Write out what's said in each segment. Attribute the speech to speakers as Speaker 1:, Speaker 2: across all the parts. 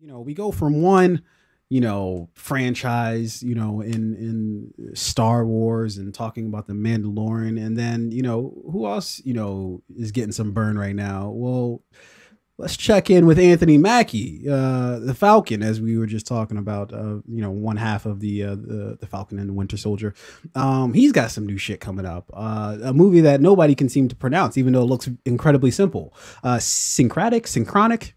Speaker 1: We go from one, franchise, in Star Wars and talking about the Mandalorian, and then, who else, is getting some burn right now? Well, let's check in with Anthony Mackie, the Falcon, as we were just talking about, one half of the Falcon and the Winter Soldier. He's got some new shit coming up. A movie that nobody can seem to pronounce, even though it looks incredibly simple. Synchronic.
Speaker 2: Synchronic.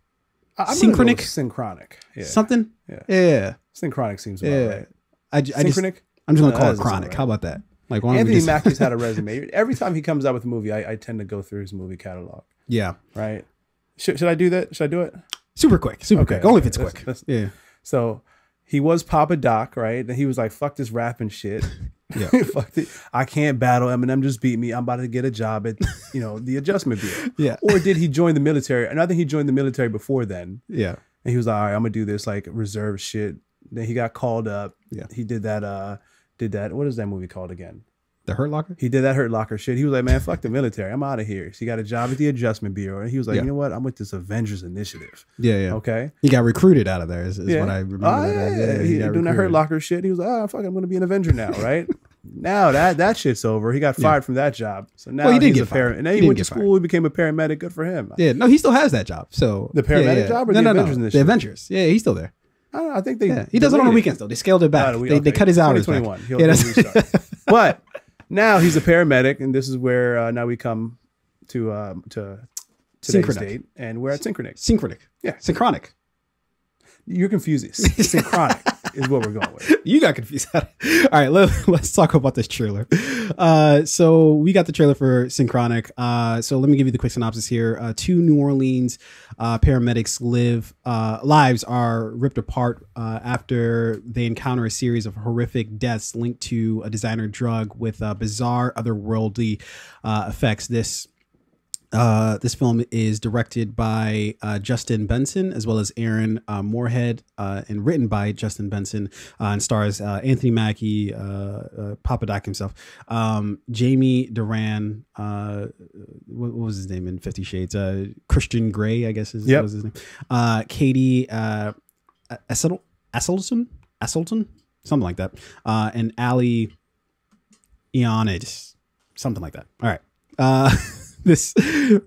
Speaker 2: Yeah.
Speaker 1: Something?
Speaker 2: Yeah. Synchronic seems about right.
Speaker 1: I'm just going to call it Chronic. Right. How about that? Like,
Speaker 2: Anthony Mackie's had a resume. Every time he comes out with a movie, I tend to go through his movie catalog.
Speaker 1: Yeah.
Speaker 2: Right? Should I do that? Should I do it?
Speaker 1: Super quick. Only if it's quick. Yeah.
Speaker 2: So he was Papa Doc, right? And he was like, fuck this rapping shit.
Speaker 1: Yeah.
Speaker 2: Fuck it. I can't battle. Eminem just beat me. I'm about to get a job at, the Adjustment Bureau.
Speaker 1: Yeah.
Speaker 2: Or did he join the military? And I think he joined the military before then.
Speaker 1: Yeah.
Speaker 2: And he was like, all right, I'm going to do this like reserve shit. Then he got called up.
Speaker 1: Yeah.
Speaker 2: He did that. What is that movie called again?
Speaker 1: The Hurt Locker?
Speaker 2: He did that Hurt Locker shit. He was like, man, fuck the military. I'm out of here. So he got a job at the Adjustment Bureau. And he was like, you know what? I'm with this Avengers Initiative.
Speaker 1: Yeah.
Speaker 2: Okay.
Speaker 1: He got recruited out of there is what I remember.
Speaker 2: Yeah. He doing that Hurt Locker shit. He was like, oh, fuck, I'm going to be an Avenger now, right? Now that shit's over. He got fired from that job. So now
Speaker 1: he did
Speaker 2: he's
Speaker 1: get
Speaker 2: a
Speaker 1: fired.
Speaker 2: And then he went to school. He became a paramedic. Good for him.
Speaker 1: Yeah. No, he still has that job. So
Speaker 2: the paramedic job or the Avengers Initiative?
Speaker 1: The Avengers. Yeah, he's still there.
Speaker 2: I think they.
Speaker 1: Yeah, he does it on the weekends though. They scaled it back. They cut his hours.
Speaker 2: 2021. Back. But now he's a paramedic, and this is where now we come to today's date, and we're at Synchronic. Yeah,
Speaker 1: Synchronic.
Speaker 2: You're confusing. Synchronic is what we're going with.
Speaker 1: You got confused. All right, let's talk about this trailer. So we got the trailer for Synchronic. So let me give you the quick synopsis here. Two New Orleans paramedics lives are ripped apart after they encounter a series of horrific deaths linked to a designer drug with bizarre otherworldly effects. This film is directed by Justin Benson as well as Aaron Moorhead and written by Justin Benson and stars Anthony Mackie, Papa Doc himself, Jamie Dornan, what was his name in 50 Shades? Christian Grey, I guess was his name. Katie Asselton, something like that, and Ali Ionid, something like that. All right. This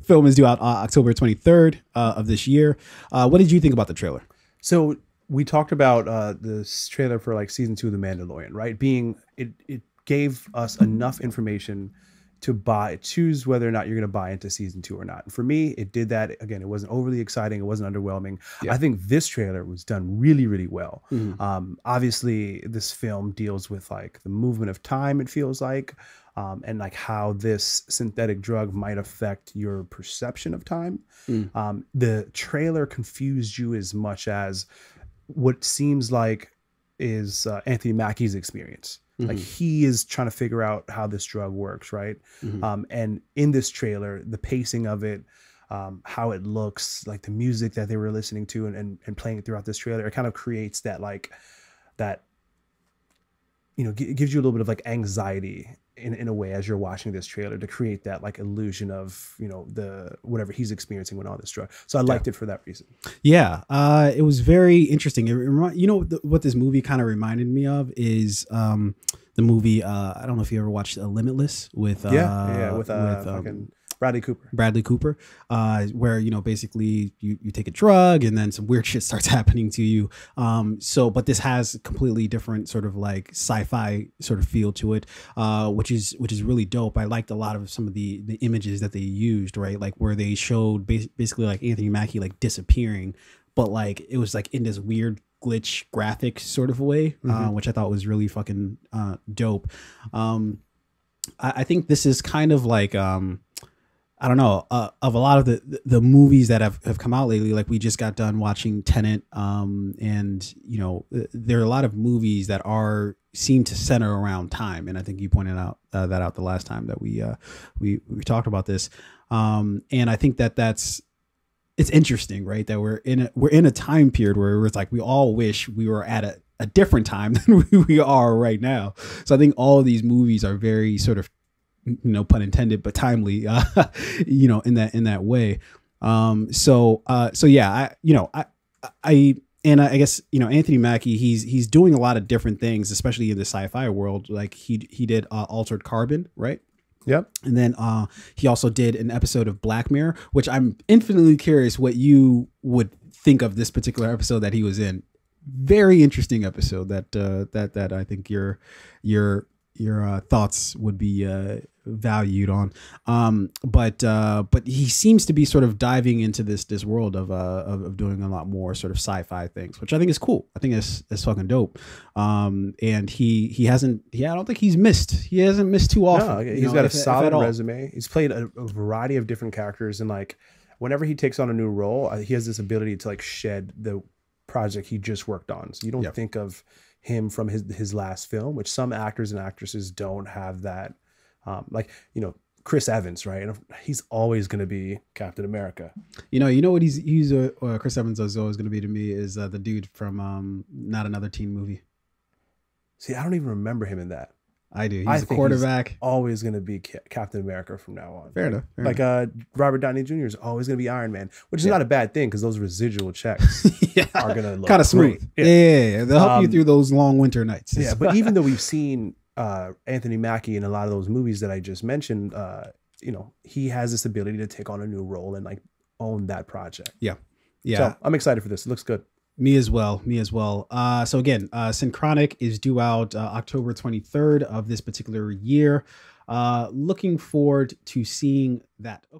Speaker 1: film is due out October 23rd of this year. What did you think about the trailer?
Speaker 2: So we talked about this trailer for like season 2 of The Mandalorian, right? It gave us enough information to choose whether or not you're going to buy into season 2 or not. And for me, it did that. Again, it wasn't overly exciting. It wasn't underwhelming. Yeah. I think this trailer was done really, really well. Mm-hmm. Obviously, this film deals with like the movement of time, it feels like. And like how this synthetic drug might affect your perception of time. The trailer confused you as much as what seems like is Anthony Mackie's experience. Mm-hmm. Like he is trying to figure out how this drug works, right? Mm-hmm. And in this trailer, the pacing of it, how it looks, like the music that they were listening to and playing it throughout this trailer, it kind of creates that gives you a little bit of like anxiety in a way as you're watching this trailer to create that like illusion of, the whatever he's experiencing when on this drug. So I liked it for that reason. Yeah.
Speaker 1: It was very interesting. What this movie kind of reminded me of is the movie, I don't know if you ever watched Limitless with Bradley Cooper, where, basically you take a drug and then some weird shit starts happening to you. But this has a completely different sort of like sci-fi sort of feel to it, which is really dope. I liked a lot of some of the images that they used, right? Like where they showed basically like Anthony Mackie like disappearing, but like it was like in this weird glitch graphic sort of way, which I thought was really fucking dope. I think this is kind of like I don't know, of a lot of the movies that have come out lately. Like we just got done watching Tenet, and there are a lot of movies that seem to center around time, and I think you pointed out that out the last time that we talked about this, and I think it's interesting, right? That we're in a time period where it's like we all wish we were at a different time than we are right now. So I think all of these movies are very sort of, pun intended, but timely, in that way. So yeah, I and I guess, you know, Anthony Mackie, he's doing a lot of different things, especially in the sci-fi world. Like he did Altered Carbon, right?
Speaker 2: Yep.
Speaker 1: And then he also did an episode of Black Mirror, which I'm infinitely curious what you would think of this particular episode that he was in. Very interesting episode that I think your thoughts would be valued on. But he seems to be sort of diving into this world of doing a lot more sort of sci-fi things, which I think is cool. I think it's fucking dope. And he hasn't, I don't think he hasn't missed too often.
Speaker 2: No, he's got a solid resume. He's played a variety of different characters, and like whenever he takes on a new role, he has this ability to like shed the project he just worked on. So you don't think of him from his last film, which some actors and actresses don't have that. Like, you know, Chris Evans, right? And he's always going to be Captain America. You
Speaker 1: know what he's Chris Evans is always going to be to me is the dude from Not Another Teen Movie.
Speaker 2: See, I don't even remember him in that.
Speaker 1: I do. He's a quarterback.
Speaker 2: He's always going to be Captain America from now on.
Speaker 1: Fair enough.
Speaker 2: Robert Downey Jr. is always going to be Iron Man, which is not a bad thing because those residual checks are going to look
Speaker 1: kind of smooth. Yeah. They'll help you through those long winter nights.
Speaker 2: Yeah, but even though we've seen Anthony Mackie in a lot of those movies that I just mentioned, you know, he has this ability to take on a new role and like own that project.
Speaker 1: Yeah.
Speaker 2: So I'm excited for this. It looks good.
Speaker 1: Me as well. So again, Synchronic is due out October 23rd of this particular year. Looking forward to seeing that. Okay.